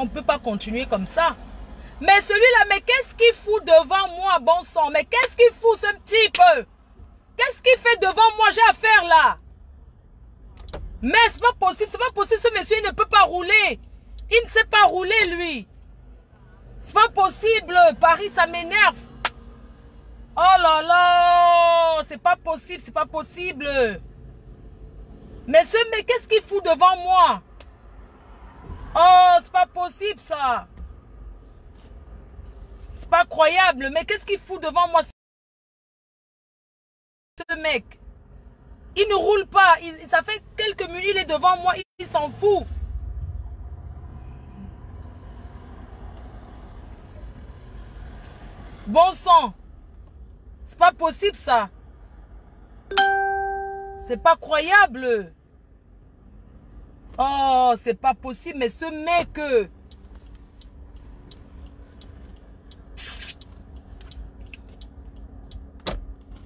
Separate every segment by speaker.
Speaker 1: On ne peut pas continuer comme ça. Mais celui-là, mais qu'est-ce qu'il fout devant moi, bon sang? Mais qu'est-ce qu'il fout, ce type? Qu'est-ce qu'il fait devant moi? J'ai affaire là. Mais c'est pas possible, ce monsieur, il ne peut pas rouler. Il ne sait pas rouler, lui. C'est pas possible. Paris, ça m'énerve. Oh là là, c'est pas possible, c'est pas possible. Mais ce mec, qu'est-ce qu'il fout devant moi? Oh, c'est pas possible ça. C'est pas croyable. Mais qu'est-ce qu'il fout devant moi, ce mec? Il ne roule pas. Ça fait quelques minutes, il est devant moi, il s'en fout. Bon sang. C'est pas possible ça. C'est pas croyable. Oh, c'est pas possible. Mais ce mec...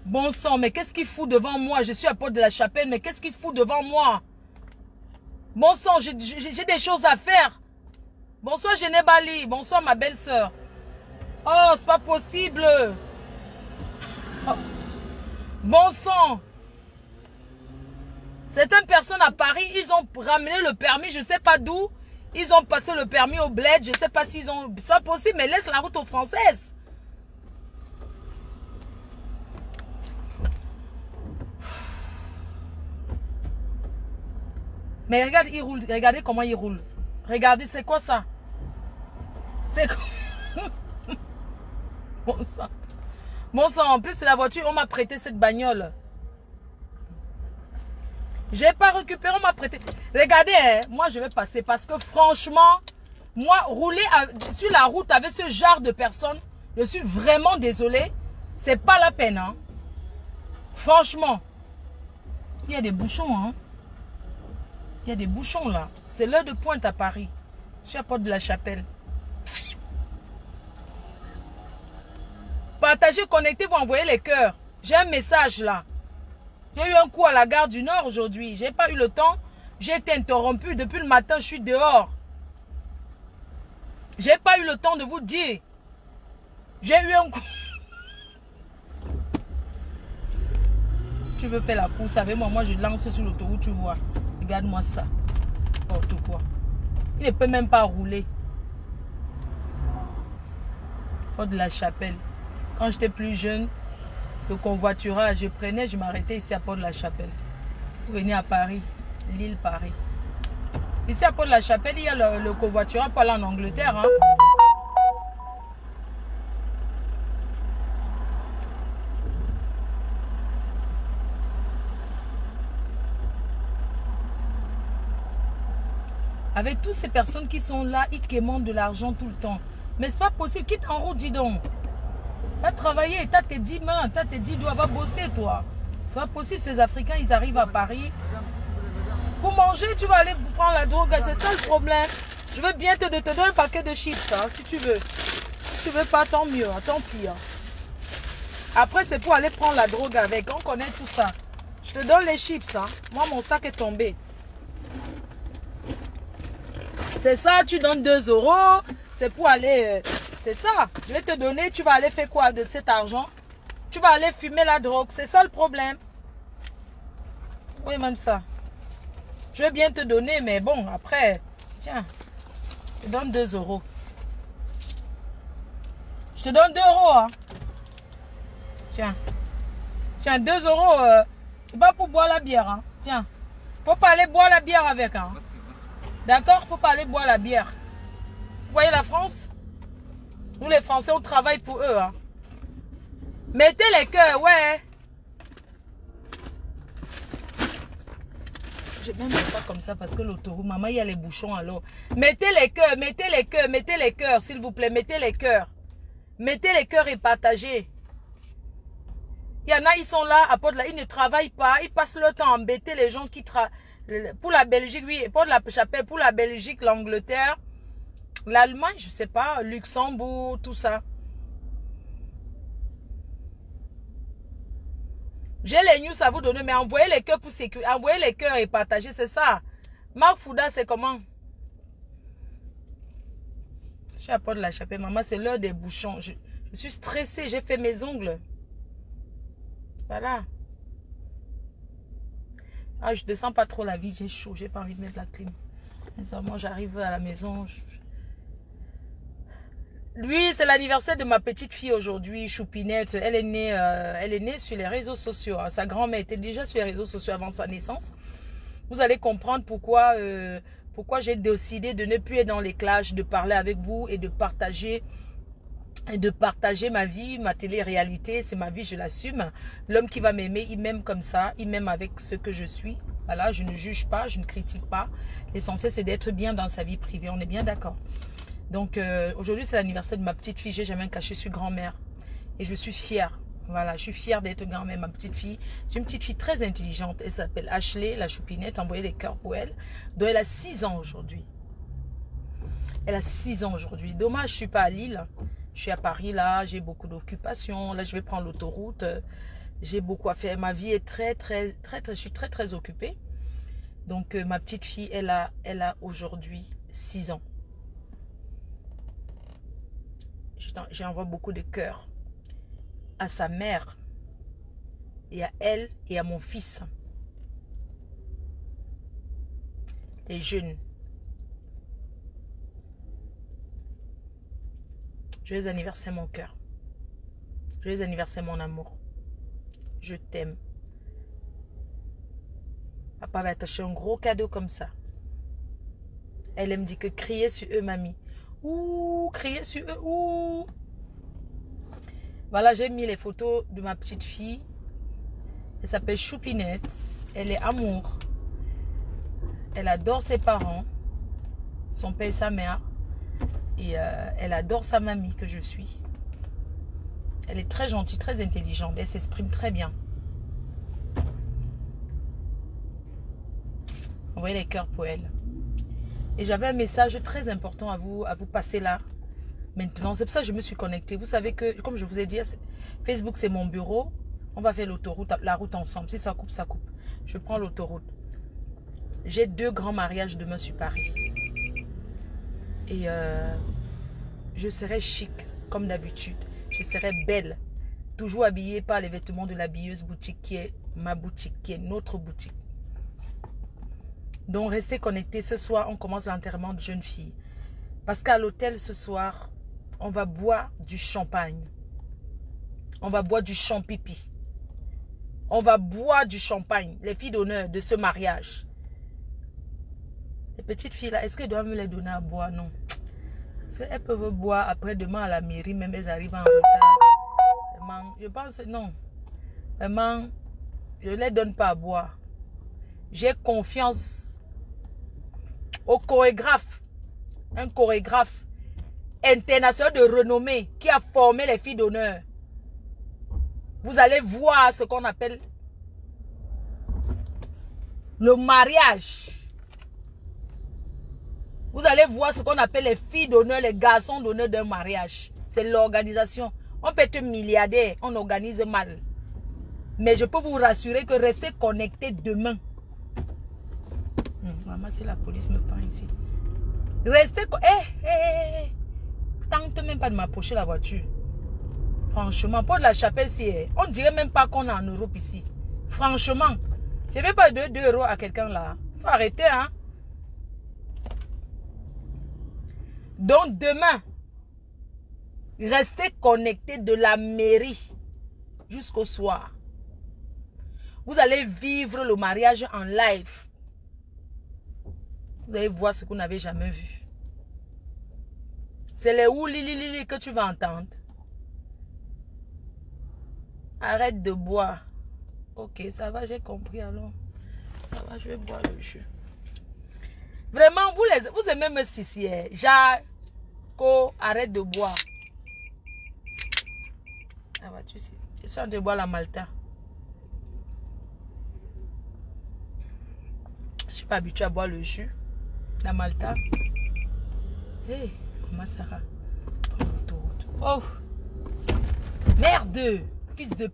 Speaker 1: Bon sang, mais qu'est-ce qu'il fout devant moi? Je suis à Porte de la Chapelle, mais qu'est-ce qu'il fout devant moi? Bon sang, j'ai des choses à faire. Bonsoir Genebali. Bonsoir ma belle-sœur. Oh, c'est pas possible. Oh. Bon sang. Certaines personnes à Paris, ils ont ramené le permis, je ne sais pas d'où. Ils ont passé le permis au bled, je ne sais pas s'ils ont... C'est pas possible, mais laisse la route aux Françaises. Mais regarde, il roule. Regardez comment il roule. Regardez, c'est quoi ça? C'est quoi? Bon sang. Bon sang, en plus, c'est la voiture, on m'a prêté cette bagnole. J'ai pas récupéré, on m'a prêté. Regardez, hein, moi je vais passer parce que franchement, moi, rouler sur la route avec ce genre de personnes, je suis vraiment désolée. C'est pas la peine, hein. Franchement. Il y a des bouchons, hein. Il y a des bouchons là. C'est l'heure de pointe à Paris. Je suis à Porte de la Chapelle. Partagez, connectez, vous envoyez les cœurs. J'ai un message là. J'ai eu un coup à la gare du Nord aujourd'hui. J'ai pas eu le temps. J'ai été interrompu. Depuis le matin, je suis dehors. J'ai pas eu le temps de vous dire. J'ai eu un coup. Tu veux faire la course avec moi? Moi, je lance sur l'autoroute, tu vois. Regarde-moi ça. N'importe quoi. Il ne peut même pas rouler. Porte de la Chapelle. Quand j'étais plus jeune, le convoiturage, je m'arrêtais ici à Porte de la Chapelle. Vous venez à Paris, l'île Paris. Ici à Porte de la Chapelle, il y a le convoiturage pour aller en Angleterre. Hein. Avec toutes ces personnes qui sont là, ils quémandent de l'argent tout le temps. Mais c'est pas possible, quitte en route, dis donc. Tu as travaillé, tu as tes 10 mains, tu as tes 10 doigts, va bosser toi. C'est pas possible, ces Africains, ils arrivent à Paris. Pour manger, tu vas aller prendre la drogue, c'est ça le problème. Je veux bien te donner un paquet de chips, hein, si tu veux. Si tu veux pas, tant mieux, tant pis. Hein. Après, c'est pour aller prendre la drogue avec, on connaît tout ça. Je te donne les chips, hein. Moi, mon sac est tombé. C'est ça, tu donnes 2 €, c'est pour aller... c'est ça, je vais te donner, tu vas aller faire quoi de cet argent? Tu vas aller fumer la drogue, c'est ça le problème. Oui, même ça. Je vais bien te donner, mais bon, après, tiens, je te donne 2 €. Je te donne 2 €, hein. Tiens. Tiens, 2 €, c'est pas pour boire la bière, hein. Tiens, faut pas aller boire la bière avec, hein. D'accord? Faut pas aller boire la bière. Vous voyez la France? Nous les Français, on travaille pour eux. Hein. Mettez les cœurs, ouais. Je vais même pas comme ça parce que l'autoroute, maman, il y a les bouchons alors. Mettez les cœurs, mettez les cœurs, mettez les cœurs, s'il vous plaît. Mettez les cœurs. Mettez les cœurs et partagez. Il y en a, ils sont là, à Porte de la... Ils ne travaillent pas. Ils passent leur temps à embêter les gens qui travaillent. Pour la Belgique, oui, Porte de la Chapelle, pour la Belgique, l'Angleterre, l'Allemagne, je sais pas, Luxembourg, tout ça. J'ai les news à vous donner, mais envoyez les cœurs pour sécuriser. Envoyez les cœurs et partagez, c'est ça. Marc Fouda, c'est comment? suis à Porte de la Chapelle. Maman, c'est l'heure des bouchons. Je suis stressée. J'ai fait mes ongles. Voilà. Ah, je descends pas trop la vie. J'ai chaud. J'ai pas envie de mettre la clim. Moi, j'arrive à la maison. Lui, c'est l'anniversaire de ma petite fille aujourd'hui, Choupinette. Elle est née sur les réseaux sociaux. Sa grand-mère était déjà sur les réseaux sociaux avant sa naissance. Vous allez comprendre pourquoi j'ai décidé de ne plus être dans les clashs, de parler avec vous et de partager ma vie, ma télé-réalité. C'est ma vie, je l'assume. L'homme qui va m'aimer, il m'aime comme ça. Il m'aime avec ce que je suis. Voilà, je ne juge pas, je ne critique pas. L'essentiel, c'est d'être bien dans sa vie privée. On est bien d'accord. Donc, aujourd'hui, c'est l'anniversaire de ma petite fille. J'ai jamais caché, je suis grand-mère. Et je suis fière. Voilà, je suis fière d'être grand-mère, ma petite fille. C'est une petite fille très intelligente. Elle s'appelle Ashley, la Choupinette. Envoyez des cœurs pour elle. Donc, elle a 6 ans aujourd'hui. Elle a 6 ans aujourd'hui. Dommage, je ne suis pas à Lille. Je suis à Paris, là. J'ai beaucoup d'occupations. Là, je vais prendre l'autoroute. J'ai beaucoup à faire. Ma vie est je suis très occupée. Donc, ma petite fille, elle a aujourd'hui 6 ans. J'envoie beaucoup de cœurs à sa mère et à elle et à mon fils. Les jeunes. Joyeux anniversaire mon cœur. Joyeux anniversaire mon amour. Je t'aime. Papa va attacher un gros cadeau comme ça. Elle me dit que crier sur eux, mamie. Ouh, crier sur eux, ouh. Voilà, j'ai mis les photos de ma petite fille. Elle s'appelle Choupinette. Elle est amour. Elle adore ses parents, son père et sa mère. Et elle adore sa mamie que je suis. Elle est très gentille, très intelligente. Elle s'exprime très bien. Envoyez les cœurs pour elle. Et j'avais un message très important à vous passer là. Maintenant, c'est pour ça que je me suis connectée. Vous savez que, comme je vous ai dit, Facebook c'est mon bureau. On va faire l'autoroute, la route ensemble. Si ça coupe, ça coupe. Je prends l'autoroute. J'ai 2 grands mariages demain sur Paris. Et je serai chic, comme d'habitude. Je serai belle. Toujours habillée par les vêtements de l'habilleuse boutique qui est ma boutique, qui est notre boutique. Donc, restez connectés. Ce soir, on commence l'enterrement de jeune fille. Parce qu'à l'hôtel, ce soir, on va boire du champagne. On va boire du champipi. On va boire du champagne. Les filles d'honneur de ce mariage. Les petites filles là, est-ce qu'elles doivent me les donner à boire? Non. Parce qu'elles peuvent boire après demain à la mairie, même elles arrivent en retard. Vraiment, je pense, non. Vraiment, je ne les donne pas à boire. J'ai confiance au chorégraphe. Un chorégraphe international de renommée qui a formé les filles d'honneur. Vous allez voir ce qu'on appelle le mariage. Vous allez voir ce qu'on appelle les filles d'honneur, les garçons d'honneur d'un mariage. C'est l'organisation. On peut être milliardaire, on organise mal. Mais je peux vous rassurer que restez connectés demain. Maman, si la police me prend ici. Restez... Tente même pas de m'approcher la voiture. Franchement, pour de la chapelle, on dirait même pas qu'on est en Europe ici. Franchement, je ne vais pas donner 2 € à quelqu'un là. Faut arrêter, hein. Donc demain, restez connectés de la mairie jusqu'au soir. Vous allez vivre le mariage en live. Vous allez voir ce que vous n'avez jamais vu. C'est les oulilili que tu vas entendre. Arrête de boire. Ok, ça va, j'ai compris alors. Ça va, je vais boire le jus. Vraiment, vous aimez me sissier. Jaco, arrête de boire. Ah bah, tu sais, je suis en train de boire la Malta. Je ne suis pas habituée à boire le jus. La Malta. Hé, hey, maman Sarah. Prends l'autoroute. Oh. Merde. Fils de...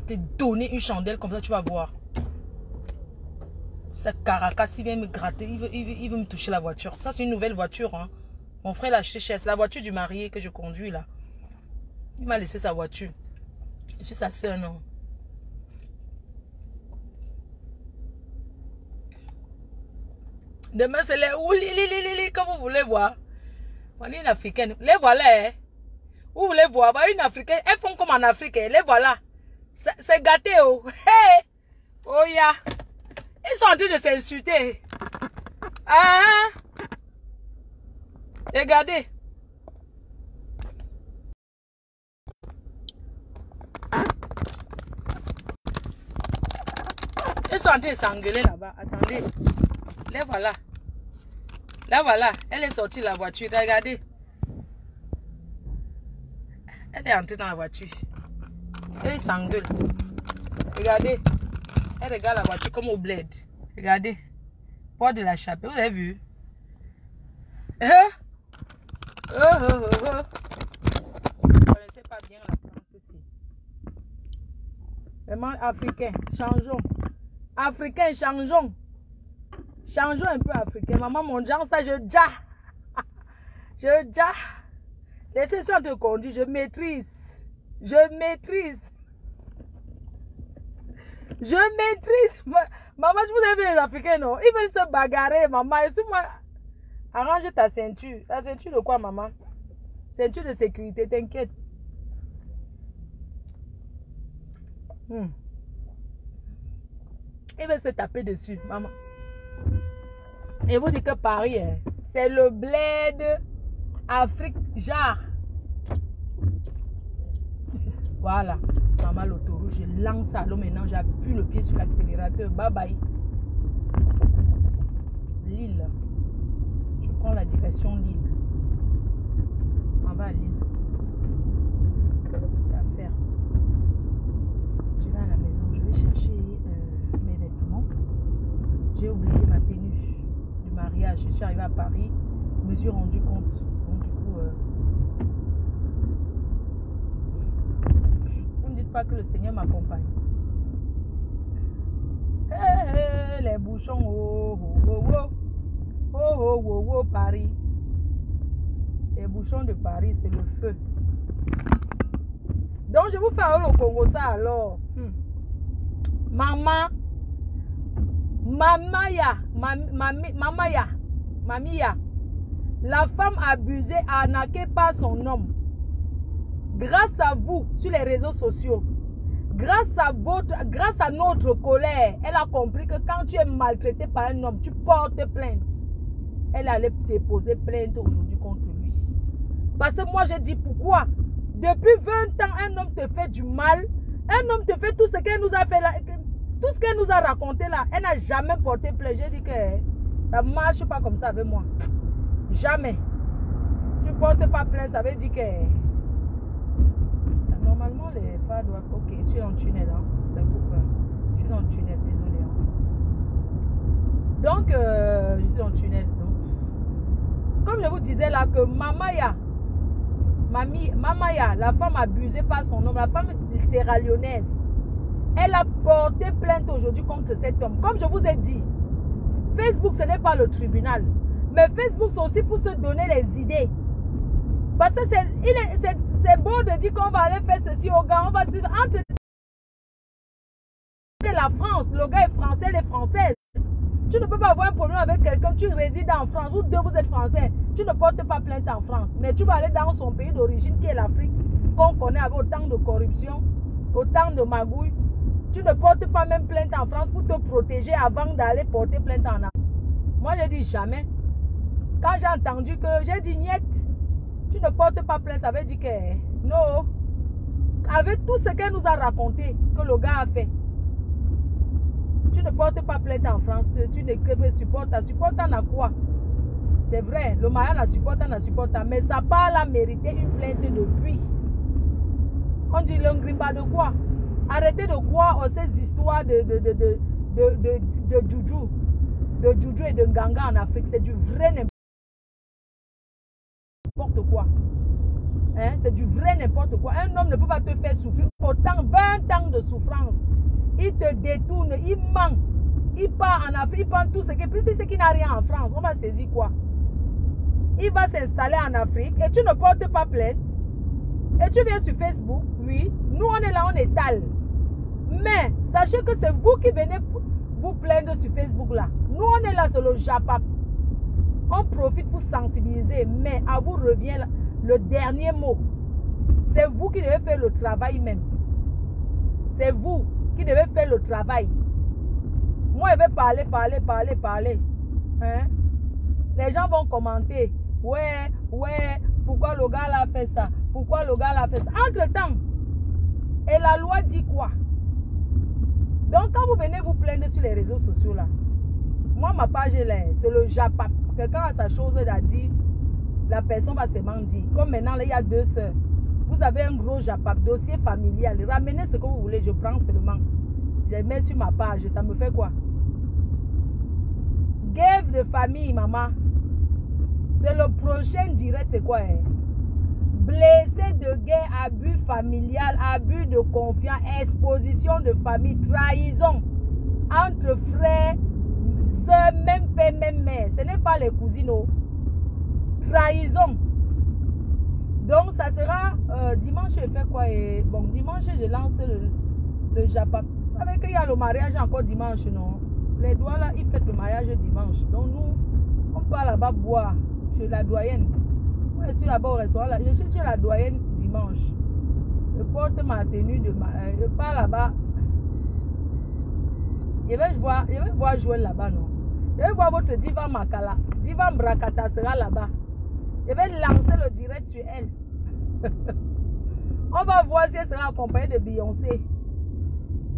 Speaker 1: T'es donné une chandelle comme ça, tu vas voir. Ça Caracas, il vient me gratter, il veut me toucher la voiture. Ça, c'est une nouvelle voiture. Hein. Mon frère l'a acheté cher. C'est la voiture du marié que je conduis là. Il m'a laissé sa voiture. Je suis sa soeur, non. Demain, c'est les oulili, comme vous voulez voir. On est une africaine. Les voilà, hein. Vous voulez voir, bah, une africaine. Elles font comme en Afrique, hein. Les voilà. C'est gâté, oh. Hey! Oh, ya. Ils sont en train de s'insulter. Ah! Regardez. Ils sont en train de s'engueuler là-bas. Attendez. Les voilà. Là voilà. Elle est sortie de la voiture. Regardez. Elle est entrée dans la voiture. Et ils s'engueulent. Regardez. Elle regarde la voiture comme au bled. Regardez. Porte de la chapelle. Vous avez vu? Vous ne connaissez pas bien la France ici. Vraiment africain. Changeons. Africain, changeons. Changeons un peu africain. Maman, mon genre, ça, je ja. Je ja. Laissez ça te conduire. Je maîtrise. Je maîtrise. Je maîtrise. Maman, je vous ai vu les Africains, non? Ils veulent se bagarrer, maman. Excuse-moi. Arrange ta ceinture. La ceinture de quoi, maman? Ceinture de sécurité, t'inquiète. Ils veulent se taper dessus, maman. Et vous dites que Paris, hein, c'est le bled Afrique, genre. Voilà. Maman, l'autoroute, je lance ça. Là, maintenant, j'appuie le pied sur l'accélérateur. Bye bye. Lille. Je prends la direction Lille. On va à Lille. J'ai affaire. Je vais à la maison. Je vais chercher mes vêtements. J'ai oublié ma tenue du mariage. Je suis arrivée à Paris. Je me suis rendu compte. Donc, du coup, vous ne dites pas que le Seigneur m'accompagne. Hey, les bouchons. Oh, oh, oh, oh. Oh, oh, oh, oh, Paris. Les bouchons de Paris, c'est le feu. Donc, je vous fais le Congo ça alors. Maman. Mamaya. Mamia. La femme abusée, arnaquée par son homme. Grâce à vous, sur les réseaux sociaux, grâce à notre colère, elle a compris que quand tu es maltraité par un homme, tu portes plainte. Elle allait déposer plainte aujourd'hui contre lui. Parce que moi, j'ai dit pourquoi? Depuis 20 ans, un homme te fait du mal. Un homme te fait tout ce qu'elle nous a fait là. Tout ce qu'elle nous a raconté là. Elle n'a jamais porté plainte. J'ai dit que ça ne marche pas comme ça avec moi. Jamais. Tu ne portes pas plainte. Ça veut dire que normalement, les femmes doivent... Ok, je suis dans le tunnel. Hein. C'est pourquoi. Je suis dans le tunnel. Désolé. Hein. Donc, je suis dans le tunnel. Comme je vous disais là que Mamaya, la femme abusée par son homme, la femme sierra-léonaise, elle a porté plainte aujourd'hui contre cet homme. Comme je vous ai dit, Facebook ce n'est pas le tribunal, mais Facebook c'est aussi pour se donner les idées. Parce que c'est beau de dire qu'on va aller faire ceci au gars, on va suivre entre la France, le gars est français, elle est française. Tu ne peux pas avoir un problème avec quelqu'un, tu résides en France, vous deux vous êtes français, tu ne portes pas plainte en France, mais tu vas aller dans son pays d'origine qui est l'Afrique, qu'on connaît avec autant de corruption, autant de magouilles. Tu ne portes pas même plainte en France pour te protéger avant d'aller porter plainte en Afrique. Moi j'ai dit jamais. Quand j'ai entendu que, j'ai dit niet, tu ne portes pas plainte, ça veut dire que non. Avec tout ce qu'elle nous a raconté, que le gars a fait. Tu ne portes pas plainte en France, tu ne supportes, supportant à quoi? C'est vrai, le mariage la supporte, mais ça pas la mérité une plainte depuis. On dit le grimba de quoi? Arrêtez de croire ces histoires de Juju et de Nganga en Afrique. C'est du vrai n'importe quoi. Hein? C'est du vrai n'importe quoi. Un homme ne peut pas te faire souffrir autant 20 ans de souffrance. Il te détourne, il ment. Il part en Afrique, il prend tout ce qui... Puis c'est ce qui n'a rien en France, on va saisir quoi? Il va s'installer en Afrique et tu ne portes pas plainte. Et tu viens sur Facebook, oui. Nous, on est là, on étale. Mais sachez que c'est vous qui venez vous plaindre sur Facebook là. Nous, on est là sur le Japap. On profite pour sensibiliser, mais à vous revient le dernier mot. C'est vous qui devez faire le travail même. C'est vous qui devez faire le travail. Moi, je vais parler. Hein? Les gens vont commenter. Ouais, pourquoi le gars là fait ça? Pourquoi le gars là fait ça? Entre-temps, et la loi dit quoi? Donc, quand vous venez vous plaindre sur les réseaux sociaux là, moi, ma page est là, c'est le Japap. Quelqu'un a sa chose à dire, la personne va se mentir. Comme maintenant, là, il y a 2 sœurs. Vous avez un gros Japap, dossier familial. Ramenez ce que vous voulez, je prends seulement. Je mets sur ma page, ça me fait quoi? Guerre de famille, maman. C'est le prochain direct, c'est quoi? Hein? Blessé de guerre, abus familial, abus de confiance, exposition de famille, trahison entre frères, sœurs, même père, même mère. Ce n'est pas les cousines. Trahison. Donc, ça sera dimanche, je fais quoi? Et, bon, dimanche, je lance le Japap. Vous savez qu'il y a le mariage encore dimanche, non? Les doigts là, ils fêtent le mariage dimanche. Donc, nous, on part là-bas boire chez la doyenne. Moi, je suis là-bas au restaurant. Là. Je suis chez la doyenne dimanche. Je porte ma tenue de je pars là-bas. Je vais voir Joël là-bas, non? Je vais voir votre diva Makala. Diva Mbrakata sera là-bas. Je vais lancer le direct sur elle. On va voir si elle sera accompagnée de Beyoncé.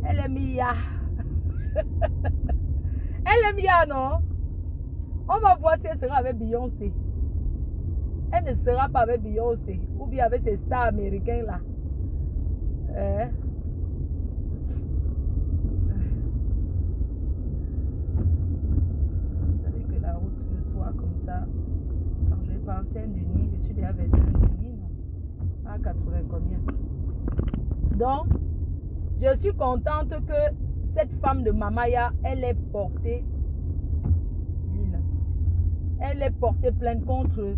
Speaker 1: Elle est Mia. Elle est Mia, non? On va voir si elle sera avec Beyoncé. Elle ne sera pas avec Beyoncé. Ou bien avec ces stars américains là. Vous savez que la route le soir comme ça. Quand je vais par Saint-Denis, je suis déjà vers Saint-Denis, non? À 80 combien? Donc, je suis contente que cette femme de Mamaya, elle est portée. Elle est portée plainte contre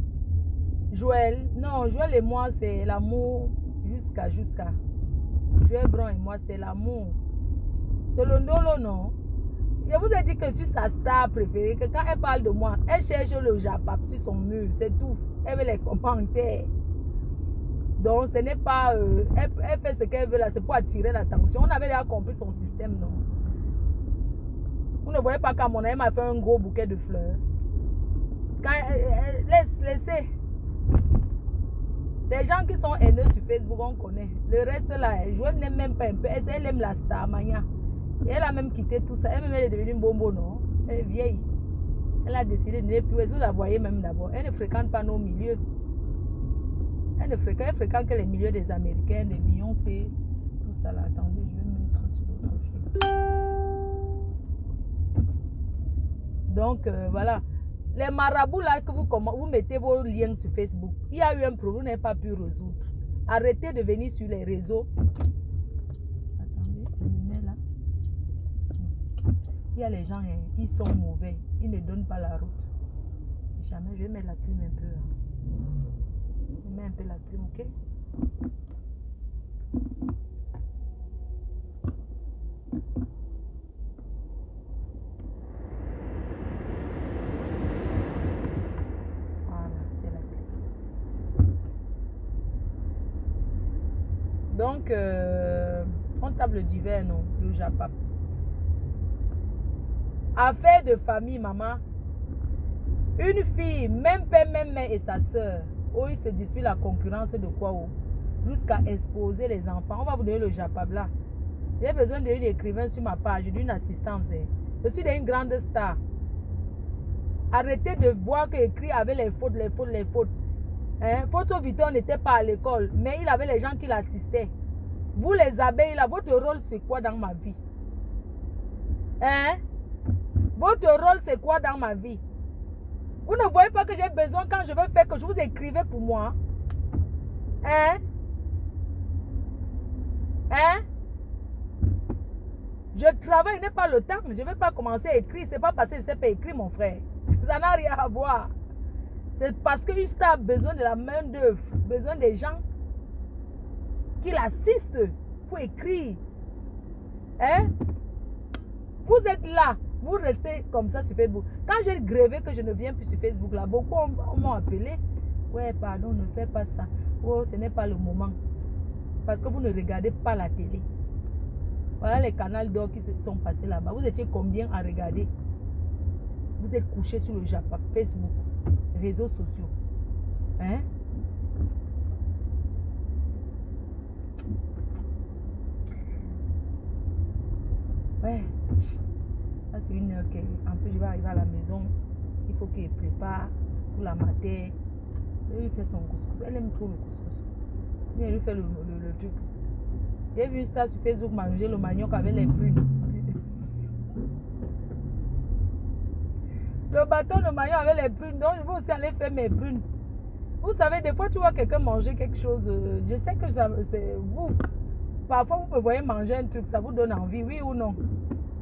Speaker 1: Joël. Non, Joël et moi, c'est l'amour jusqu'à. Joël Brun et moi, c'est l'amour. C'est le ndolo, non? Je vous ai dit que je suis sa star préférée, que quand elle parle de moi, elle cherche le Japap sur son mur, c'est tout. Elle veut les commentaires. Donc, ce n'est pas... elle fait ce qu'elle veut là, c'est pour attirer l'attention. On avait déjà compris son système, non? Vous ne voyez pas quand mon ami m'a fait un gros bouquet de fleurs. Laissez. Les gens qui sont haineux sur Facebook, on connaît. Le reste là, Joël n'aime même pas un peu. Elle aime la star mania. Et elle a même quitté tout ça. Elle est devenue une bombo, non? Elle est vieille. Elle a décidé de ne plus. Vous la voyez même d'abord. Elle ne fréquente pas nos milieux. Elle fréquente que les milieux des Américains, des Beyoncé, tout ça là. Attendez, je vais mettre sur l'autre fil. Donc, voilà. Les marabouts là que vous mettez vos liens sur Facebook, il y a eu un problème, vous n'avez pas pu résoudre. Arrêtez de venir sur les réseaux. Attendez, je me mets là. Il y a les gens, hein, ils sont mauvais. Ils ne donnent pas la route. Jamais, je vais mettre la clim un peu. Je mets un peu la clim, ok? Donc, on tape le divers, non? Le Japap. Affaire de famille, maman. Une fille, même père, même mère et sa soeur. Oh, ils se disputent la concurrence de quoi? Jusqu'à exposer les enfants. On va vous donner le Japap là. J'ai besoin d'un écrivain sur ma page, d'une assistance. Je suis une grande star. Arrêtez de voir qu'il écrit avec les fautes. Hein? Photo Victor n'était pas à l'école, mais il avait les gens qui l'assistaient. Vous les abeilles là, votre rôle c'est quoi dans ma vie? Hein? Votre rôle c'est quoi dans ma vie? Vous ne voyez pas que j'ai besoin quand je veux faire que je vous écrivais pour moi? Hein? Hein? Je travaille, je n'ai pas le temps. Je ne vais pas commencer à écrire. Ce n'est pas parce que je ne sais pas écrire, mon frère. Ça n'a rien à voir. C'est parce que Usta a besoin de la main d'œuvre, besoin des gens qui l'assistent pour écrire. Hein? Vous êtes là, vous restez comme ça sur Facebook. Quand j'ai grévé que je ne viens plus sur Facebook, là, beaucoup m'ont appelé. Ouais, pardon, ne fais pas ça. Oh, ce n'est pas le moment. Parce que vous ne regardez pas la télé. Voilà les canaux d'or qui se sont passés là-bas. Vous étiez combien à regarder? Vous êtes couché sur le Japon, Facebook, réseaux sociaux. Hein? Ouais. Ça c'est une heure qu'en plus je vais arriver à la maison. Il faut qu'elle prépare pour la matin. Elle lui fait son couscous. Elle aime trop le couscous. Mais elle lui fait le truc. J'ai vu ça sur Facebook manger le manioc avec les prunes. Le bâton de manioc avec les prunes. Donc je vais aussi aller faire mes prunes. Vous savez, des fois tu vois quelqu'un manger quelque chose. Je sais que c'est vous. Parfois vous me voyez manger un truc, ça vous donne envie, oui ou non?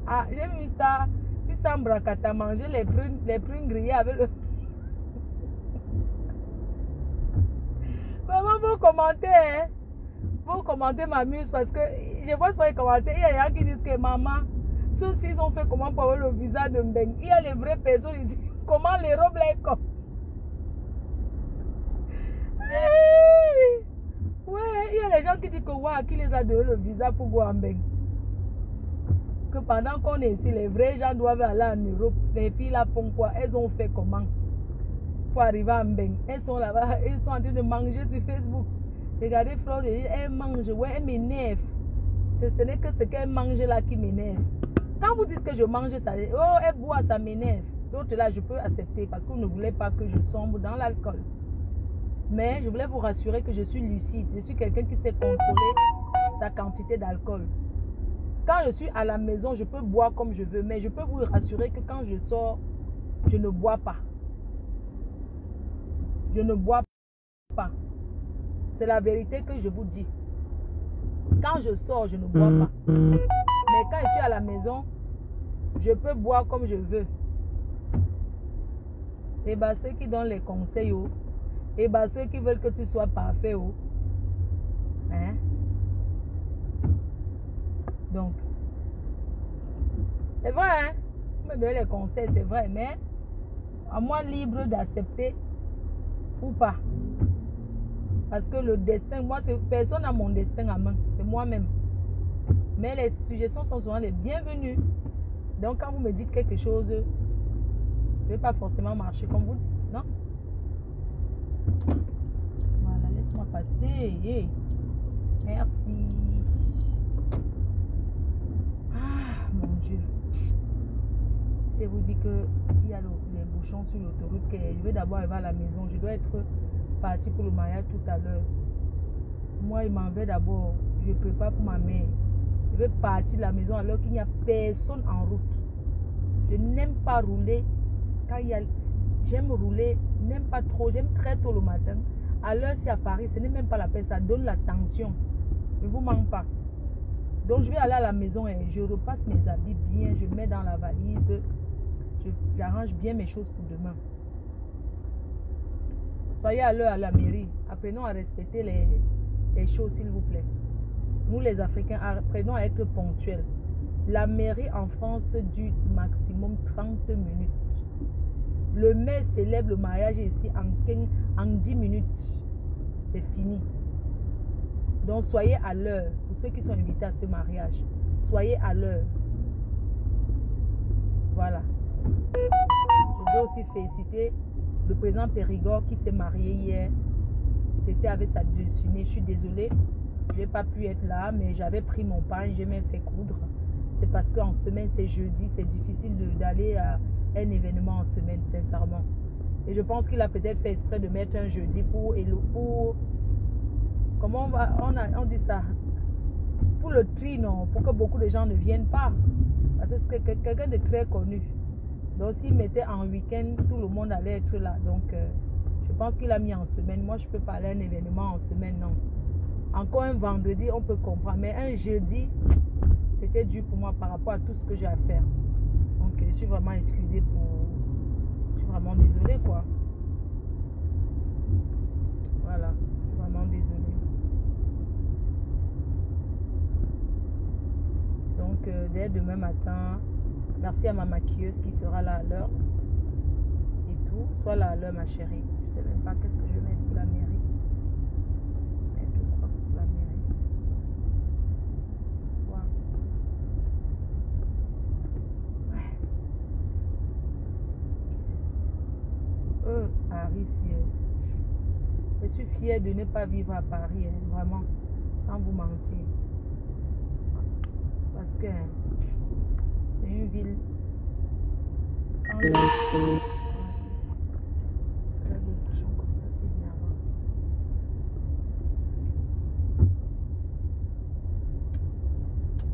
Speaker 1: Ah, j'ai vu ça. Puis ça Mbrakata manger les prunes grillées avec le... Vraiment, vos commentaires, hein? Vos commentaires m'amusent parce que je vois sur les commentaires, il y a des gens qui disent que maman, ceux-ci ils ont fait comment pour avoir le visa de Mbeng. Il y a les vraies personnes, ils disent comment les robes là comme. Ouais, il y a les gens qui disent que ouais, qui les a donné le visa pour go à Mbeng. Que pendant qu'on est ici, les vrais gens doivent aller en Europe. Les filles là font quoi? Elles ont fait comment pour arriver à Mbeng? Elles sont là-bas, elles sont en train de manger sur Facebook. Regardez Flore, elle mange, ouais, elle m'énerve. Ce n'est que ce qu'elle mange là qui m'énerve. Quand vous dites que je mange, ça, oh, elle boit, ça m'énerve. L'autre là, je peux accepter parce que vous ne voulez pas que je sombre dans l'alcool. Mais je voulais vous rassurer que je suis lucide. Je suis quelqu'un qui sait contrôler sa quantité d'alcool. Quand je suis à la maison, je peux boire comme je veux. Mais je peux vous rassurer que quand je sors, je ne bois pas. Je ne bois pas. C'est la vérité que je vous dis. Quand je sors, je ne bois pas. Mais quand je suis à la maison, je peux boire comme je veux. Et bien, ceux qui donnent les conseils, oh, et bien, ceux qui veulent que tu sois parfait, oh, hein? Donc, c'est vrai, hein? Vous me donnez les conseils, c'est vrai, mais à moi libre d'accepter ou pas. Parce que le destin, moi, personne n'a mon destin à main. C'est moi-même. Mais les suggestions sont souvent les bienvenues. Donc, quand vous me dites quelque chose, je ne vais pas forcément marcher comme vous dites, non? Voilà, laisse-moi passer. Hey. Merci. Ah, mon Dieu. Si je vous dis qu'il y a les bouchons sur l'autoroute, que je vais d'abord arriver à la maison. Je dois être parti pour le mariage tout à l'heure. Moi, il m'en va d'abord. Je prépare pour ma mère. Je vais partir de la maison alors qu'il n'y a personne en route. Je n'aime pas rouler quand il y a... J'aime rouler, n'aime pas trop, j'aime très tôt le matin. À l'heure, si à Paris, ce n'est même pas la peine, ça donne la tension. Ne vous manque pas. Donc, je vais aller à la maison et je repasse mes habits bien, je mets dans la valise, j'arrange bien mes choses pour demain. Soyez à l'heure à la mairie. Apprenons à respecter les choses, s'il vous plaît. Nous, les Africains, apprenons à être ponctuels. La mairie en France dure maximum 30 minutes. Le maire célèbre le mariage ici en 10 minutes. C'est fini. Donc, soyez à l'heure. Pour ceux qui sont invités à ce mariage, soyez à l'heure. Voilà. Je veux aussi féliciter le président Périgord qui s'est marié hier. C'était avec sa destinée. Je suis désolée. Je n'ai pas pu être là, mais j'avais pris mon pain. J'ai même fait coudre. C'est parce qu'en semaine, c'est jeudi. C'est difficile d'aller à un événement en semaine, sincèrement. Et je pense qu'il a peut-être fait exprès de mettre un jeudi pour comment on dit ça? Pour le tri, non? Pour que beaucoup de gens ne viennent pas. Parce que c'est quelqu'un de très connu. Donc s'il mettait en week-end, tout le monde allait être là. Donc je pense qu'il a mis en semaine. Moi, je ne peux pas aller à un événement en semaine, non. Encore un vendredi, on peut comprendre. Mais un jeudi, C'était dur pour moi par rapport à tout ce que j'ai à faire. Donc, je suis vraiment excusée pour... Je suis vraiment désolée, quoi. Voilà, je suis vraiment désolée. Donc, dès demain matin, merci à ma maquilleuse qui sera là à l'heure. Et tout. Sois là à l'heure, ma chérie. Je sais même pas qu'est-ce que je vais mettre pour la mairie. Mettre quoi pour la mairie? Quoi? Ouais. Paris, je suis fière de ne pas vivre à Paris, hein, vraiment, sans vous mentir. Parce que c'est une ville.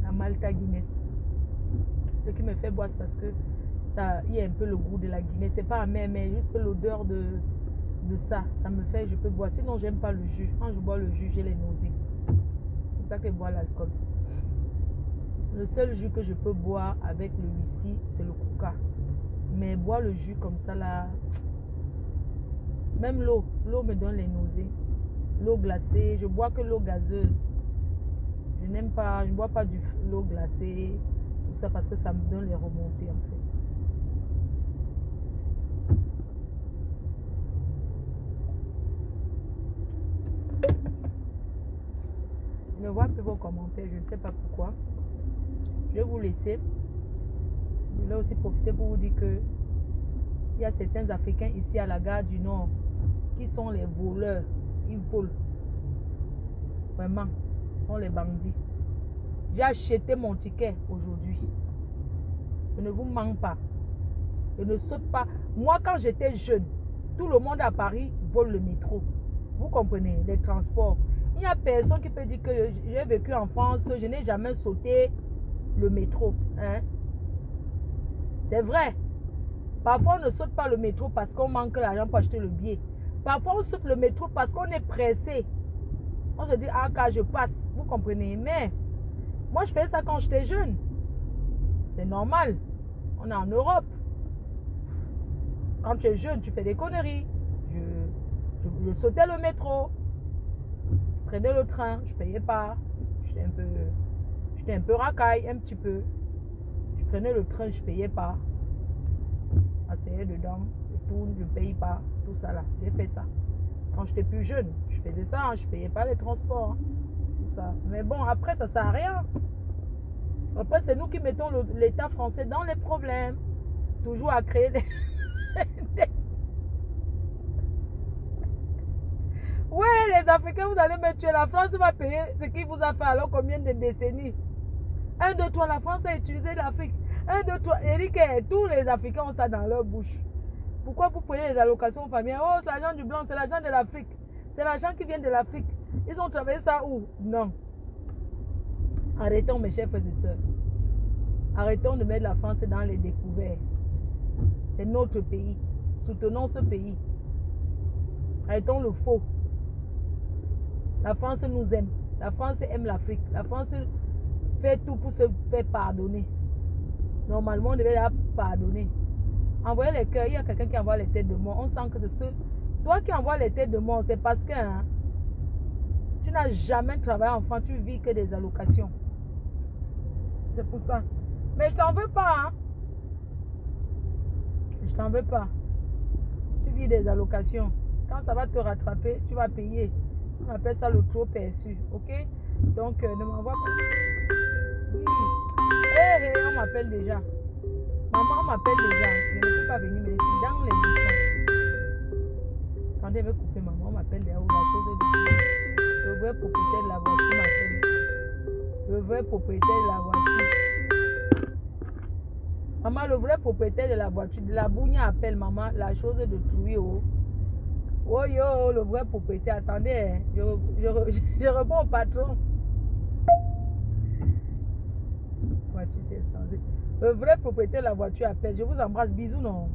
Speaker 1: La Malta Guinness. Ce qui me fait boire, c'est parce que ça, il y a un peu le goût de la Guinness. C'est pas amer, mais juste l'odeur de ça. Ça me fait, je peux boire. Sinon, j'aime pas le jus. Quand je bois le jus, j'ai les nausées. C'est pour ça que je bois l'alcool. Le seul jus que je peux boire avec le whisky, c'est le coca. Mais boire le jus comme ça là, même l'eau me donne les nausées. L'eau glacée, je bois que l'eau gazeuse. Je n'aime pas, je ne bois pas l'eau glacée, tout ça parce que ça me donne les remontées en fait. Je ne vois plus vos commentaires, je ne sais pas pourquoi. Je vais vous laisser. Je vais aussi profiter pour vous dire que il y a certains Africains ici à la gare du Nord qui sont les voleurs. Ils volent. Vraiment. Ils sont les bandits. J'ai acheté mon ticket aujourd'hui. Je ne vous mens pas. Je ne saute pas. Moi, quand j'étais jeune, tout le monde à Paris vole le métro. Vous comprenez, les transports. Il n'y a personne qui peut dire que j'ai vécu en France, je n'ai jamais sauté le métro. Hein? C'est vrai. Parfois, on ne saute pas le métro parce qu'on manque l'argent pour acheter le billet. Parfois, on saute le métro parce qu'on est pressé. On se dit, ah, car je passe. Vous comprenez? Mais moi, je fais ça quand j'étais jeune. C'est normal. On est en Europe. Quand tu es jeune, tu fais des conneries. Je sautais le métro. Je prenais le train. Je ne payais pas. J'étais un peu racaille, un petit peu. Je prenais le train, je ne payais pas. Asseyais dedans, je tourne, je ne paye pas. Tout ça là. J'ai fait ça. Quand j'étais plus jeune, je faisais ça. Hein, je ne payais pas les transports. Hein, tout ça. Mais bon, après, ça ne sert à rien. Après, c'est nous qui mettons l'État français dans les problèmes. Toujours à créer des... Ouais, les Africains, vous allez me tuer. La France va payer ce qu'il vous a fait alors combien de décennies? 1, 2, 3, la France a utilisé l'Afrique. 1, 2, 3, Eric, tous les Africains ont ça dans leur bouche. Pourquoi vous prenez les allocations familiales? Oh, c'est l'argent du blanc, c'est l'argent de l'Afrique. C'est l'argent qui vient de l'Afrique. Ils ont travaillé ça où? Non. Arrêtons, mes chers frères et sœurs. Arrêtons de mettre la France dans les découvertes. C'est notre pays. Soutenons ce pays. Arrêtons le faux. La France nous aime. La France aime l'Afrique. La France fait tout pour se faire pardonner. Normalement, on devait la pardonner. Envoyer les cœurs, il y a quelqu'un qui envoie les têtes de mort. On sent que c'est ce... Toi qui envoies les têtes de mort, c'est parce que hein, tu n'as jamais travaillé en France. Tu vis que des allocations. C'est pour ça. Mais je t'en veux pas. Hein? Je t'en veux pas. Tu vis des allocations. Quand ça va te rattraper, tu vas payer. On appelle ça le trop perçu. Ok? Donc, ne m'envoie pas. Oui. Hé, on m'appelle déjà. Maman m'appelle déjà. Je ne peux pas venir, mais je suis dans les bouchons. Attendez, je vais couper maman. On m'appelle déjà. Ou la chose est... Le vrai propriétaire de la voiture m'appelle. Le vrai propriétaire de la voiture. Maman, le vrai propriétaire de la voiture, de la bougna appelle maman. La chose de Trouillot. Oh yo, le vrai propriétaire, attendez, hein. Je réponds au patron. Voiture, c'est censé. Le vrai propriétaire de la voiture appelle. Je vous embrasse, bisous, non?